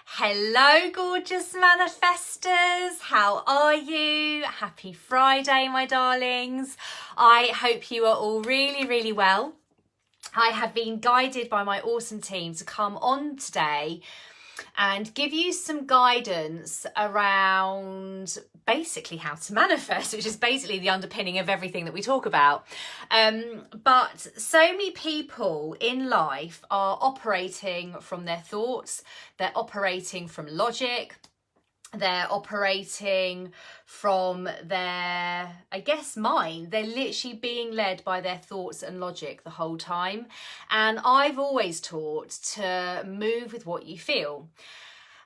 Hello, gorgeous manifestors. How are you? Happy Friday, my darlings. I hope you are all really well. I have been guided by my awesome team to come on today and give you some guidance around basically how to manifest, which is basically the underpinning of everything that we talk about. But so many people in life are operating from their thoughts, they're operating from logic, they're operating from their, mind. They're literally being led by their thoughts and logic the whole time. And I've always taught to move with what you feel.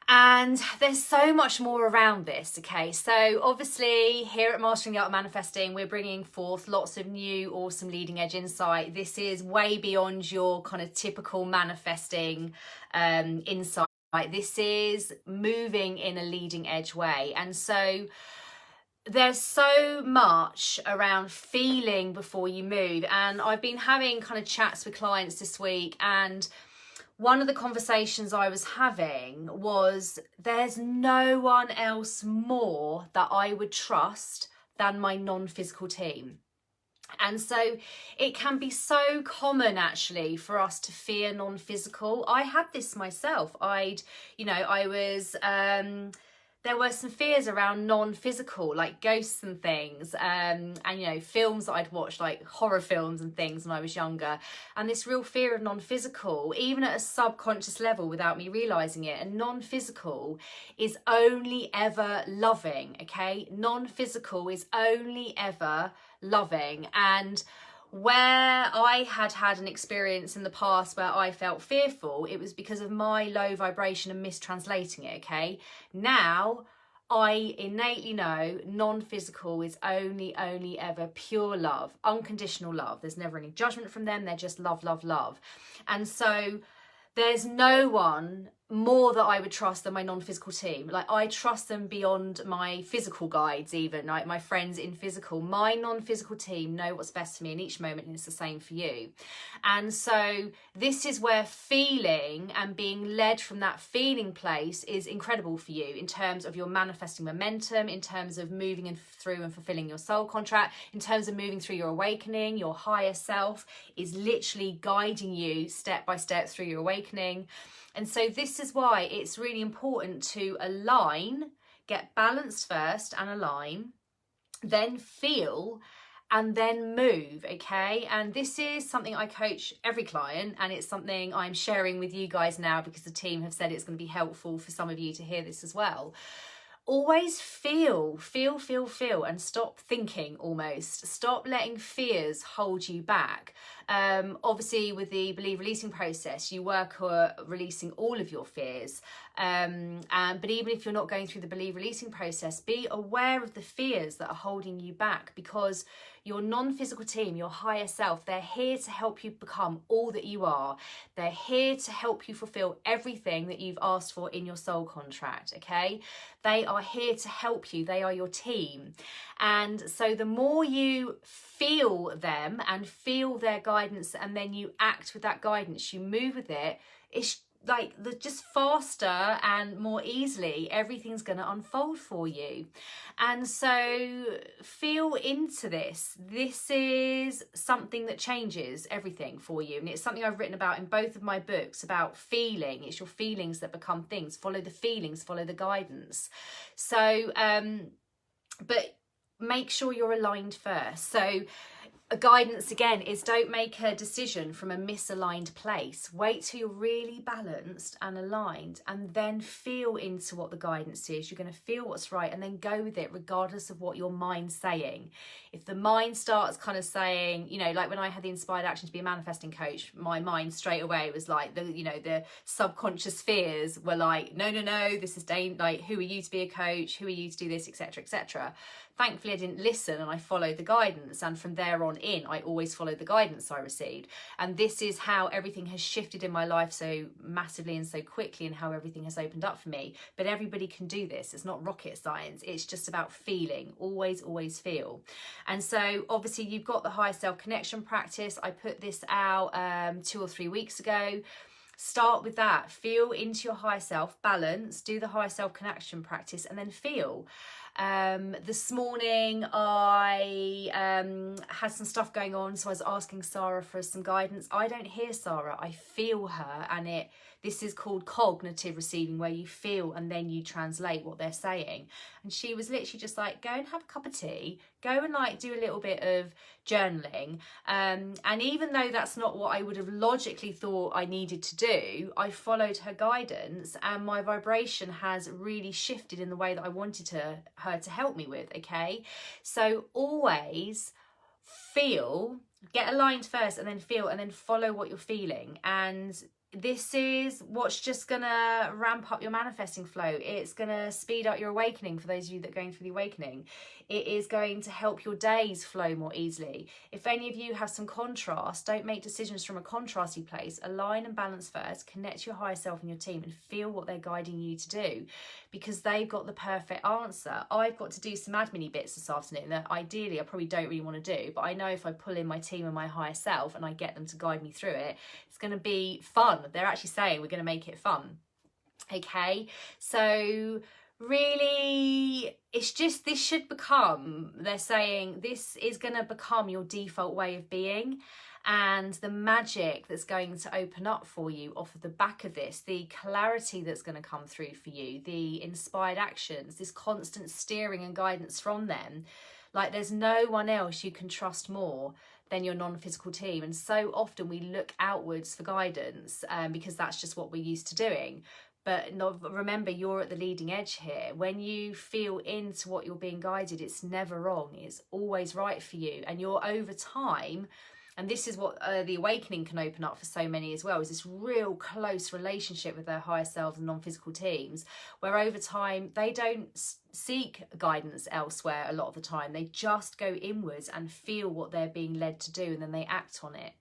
And there's so much more around this, okay? So obviously here at Mastering the Art of Manifesting, we're bringing forth lots of new, awesome leading edge insight. This is way beyond your kind of typical manifesting insight. This is moving in a leading edge way. And so there's so much around feeling before you move. And I've been having kind of chats with clients this week, and one of the conversations I was having was there's no one else more that I would trust than my non-physical team. And so it can be so common actually for us to fear non-physical. I had this myself. There were some fears around non-physical, like ghosts and things, and films that I'd watched, like horror films and things when I was younger, and this real fear of non-physical, even at a subconscious level without me realizing it. And non-physical is only ever loving, okay? Non-physical is only ever loving. And where I had an experience in the past where I felt fearful, it was because of my low vibration and mistranslating it, okay? Now, I innately know non-physical is only ever pure love, unconditional love. There's never any judgment from them. They're just love, love, love. And so there's no one more that I would trust than my non-physical team. Like, I trust them beyond my physical guides, even like my friends in physical. My non-physical team know what's best for me in each moment, and it's the same for you. And so this is where feeling and being led from that feeling place is incredible for you in terms of your manifesting momentum, in terms of moving through and fulfilling your soul contract, in terms of moving through your awakening. Your higher self is literally guiding you step by step through your awakening. And so this is why it's really important to align, get balanced first and align, then feel, and then move, okay? And this is something I coach every client, and it's something I'm sharing with you guys now because the team have said it's going to be helpful for some of you to hear this as well. Always feel, and stop thinking almost. Stop letting fears hold you back. Obviously, with the believe releasing process, you work on releasing all of your fears. But even if you're not going through the believe releasing process, be aware of the fears that are holding you back, because your non-physical team, your higher self, they're here to help you become all that you are. They're here to help you fulfill everything that you've asked for in your soul contract, okay? They are here to help you. They are your team. And so the more you feel them and feel their guidance, and then you act with that guidance, you move with it, it's like just faster and more easily everything's going to unfold for you. And so feel into this. This is something that changes everything for you, and it's something I've written about in both of my books about feeling. It's your feelings that become things. Follow the feelings, follow the guidance. So but make sure you're aligned first. So a guidance again is, don't make a decision from a misaligned place. Wait till you're really balanced and aligned, and then feel into what the guidance is. You're going to feel what's right and then go with it regardless of what your mind's saying. If the mind starts kind of saying, like when I had the inspired action to be a manifesting coach, my mind straight away was like, the subconscious fears were like, no, this is like, who are you to be a coach? Who are you to do this, etc., etc. Thankfully, I didn't listen and I followed the guidance. And from there on in, I always followed the guidance I received. And this is how everything has shifted in my life so massively and so quickly, and how everything has opened up for me. But everybody can do this. It's not rocket science. It's just about feeling. Always feel. And so obviously you've got the higher self connection practice. I put this out 2 or 3 weeks ago. Start with that. Feel into your higher self, balance, do the higher self connection practice, and then feel. This morning I had some stuff going on, so I was asking Sarah for some guidance. I don't hear Sarah, I feel her, and this is called cognitive receiving, where you feel and then you translate what they're saying. And she was literally just like, go and have a cup of tea, go and like do a little bit of journaling. And even though that's not what I would have logically thought I needed to do, I followed her guidance, and my vibration has really shifted in the way that I wanted her to help me with. Okay, so always feel, get aligned first, and then feel, and then follow what you're feeling. And this is what's just gonna ramp up your manifesting flow. It's gonna speed up your awakening for those of you that are going through the awakening. It is going to help your days flow more easily. If any of you have some contrast, don't make decisions from a contrasty place. Align and balance first, connect your higher self and your team, and feel what they're guiding you to do, because they've got the perfect answer. I've got to do some admin bits this afternoon that ideally I probably don't really want to do, but I know if I pull in my team and my higher self and I get them to guide me through it, it's going to be fun. They're actually saying we're going to make it fun. Okay, so really it's just, this should become, they're saying this is going to become your default way of being. And the magic that's going to open up for you off of the back of this, the clarity that's going to come through for you, the inspired actions, this constant steering and guidance from them, like there's no one else you can trust more than your non-physical team. And so often we look outwards for guidance because that's just what we're used to doing. But remember, you're at the leading edge here. When you feel into what you're being guided, it's never wrong. It's always right for you. And you're over time, and this is what the awakening can open up for so many as well, is this real close relationship with their higher selves and non-physical teams, where over time they don't seek guidance elsewhere a lot of the time. They just go inwards and feel what they're being led to do, and then they act on it.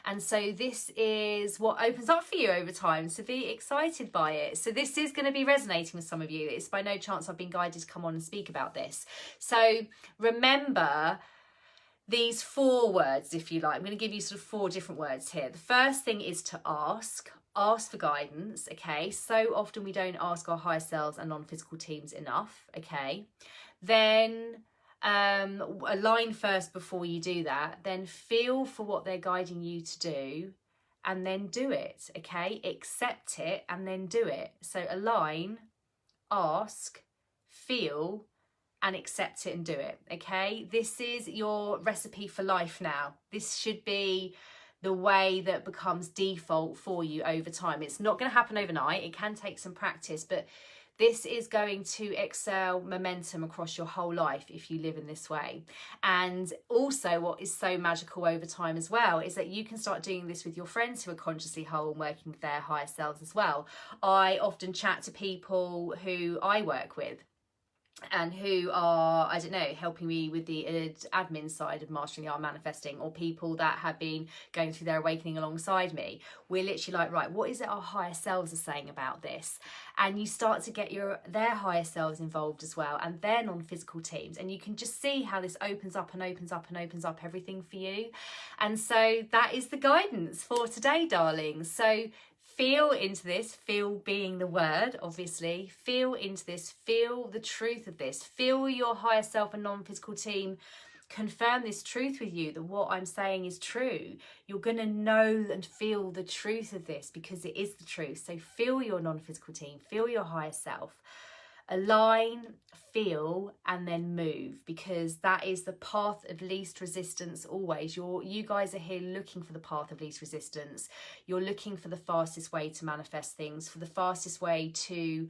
And so this is what opens up for you over time, so be excited by it. So this is going to be resonating with some of you. It's by no chance I've been guided to come on and speak about this. So remember these 4 words, if you like. I'm going to give you sort of 4 different words here. The first thing is to ask for guidance. Okay, so often we don't ask our higher selves and non-physical teams enough. Okay, then align first before you do that. Then feel for what they're guiding you to do, and then do it. Okay, accept it and then do it. So align, ask, feel, and accept it and do it. Okay, this is your recipe for life now. This should be the way that becomes default for you over time. It's not going to happen overnight. It can take some practice, but this is going to excel momentum across your whole life if you live in this way. And also what is so magical over time as well is that you can start doing this with your friends who are consciously whole and working with their higher selves as well. I often chat to people who I work with and who are, I don't know, helping me with the admin side of mastering the art of manifesting, or people that have been going through their awakening alongside me. We're literally like, right, what is it our higher selves are saying about this? And you start to get their higher selves involved as well, and their non-physical teams, and you can just see how this opens up and opens up and opens up everything for you. And so that is the guidance for today, darlings. So feel into this, feel being the word, obviously. Feel into this, feel the truth of this. Feel your higher self and non-physical team confirm this truth with you, that what I'm saying is true. You're going to know and feel the truth of this because it is the truth. So feel your non-physical team, feel your higher self. Align, feel, and then move, because that is the path of least resistance always. You guys are here looking for the path of least resistance. You're looking for the fastest way to manifest things, for the fastest way to,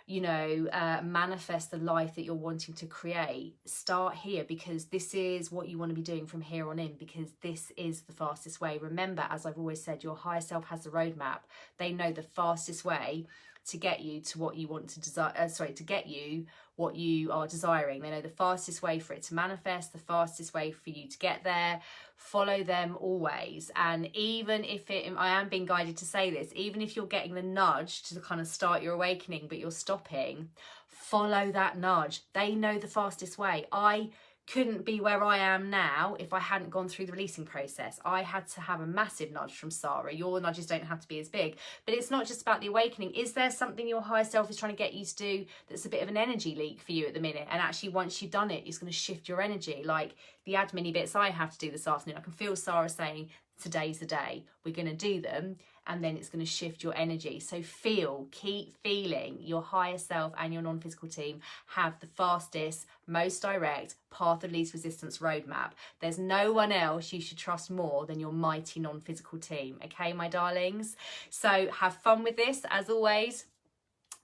you know, manifest the life that you're wanting to create. Start here, because this is what you want to be doing from here on in, because this is the fastest way. Remember, as I've always said, your higher self has the roadmap. They know the fastest way to get you to what you want to desire, to get you what you are desiring. They know the fastest way for it to manifest, the fastest way for you to get there. Follow them always. And even if I am being guided to say this, even if you're getting the nudge to kind of start your awakening, but you're stopping, follow that nudge. They know the fastest way. I couldn't be where I am now if I hadn't gone through the releasing process. I had to have a massive nudge from Sarah. Your nudges don't have to be as big, but it's not just about the awakening. Is there something your higher self is trying to get you to do that's a bit of an energy leak for you at the minute? And actually, once you've done it, it's going to shift your energy. Like the admin bits I have to do this afternoon, I can feel Sarah saying, today's the day, we're going to do them, and then it's going to shift your energy. So keep feeling your higher self and your non-physical team have the fastest, most direct path of least resistance roadmap. There's no one else you should trust more than your mighty non-physical team. Okay, my darlings? So have fun with this, as always.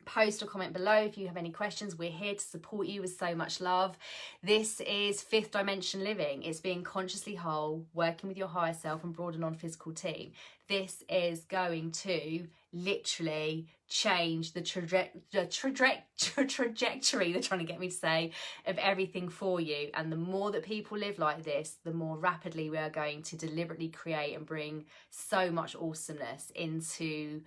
Post or comment below if you have any questions. We're here to support you with so much love. This is fifth dimension living. It's being consciously whole, working with your higher self and broader non-physical team. This is going to literally change the trajectory, they're trying to get me to say, of everything for you. And the more that people live like this, the more rapidly we are going to deliberately create and bring so much awesomeness into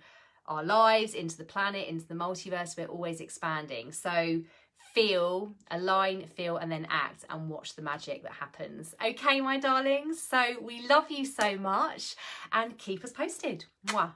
our lives, into the planet, into the multiverse. We're always expanding. So feel, align, feel, and then act, and watch the magic that happens. Okay, my darlings? So we love you so much, and keep us posted. Mwah.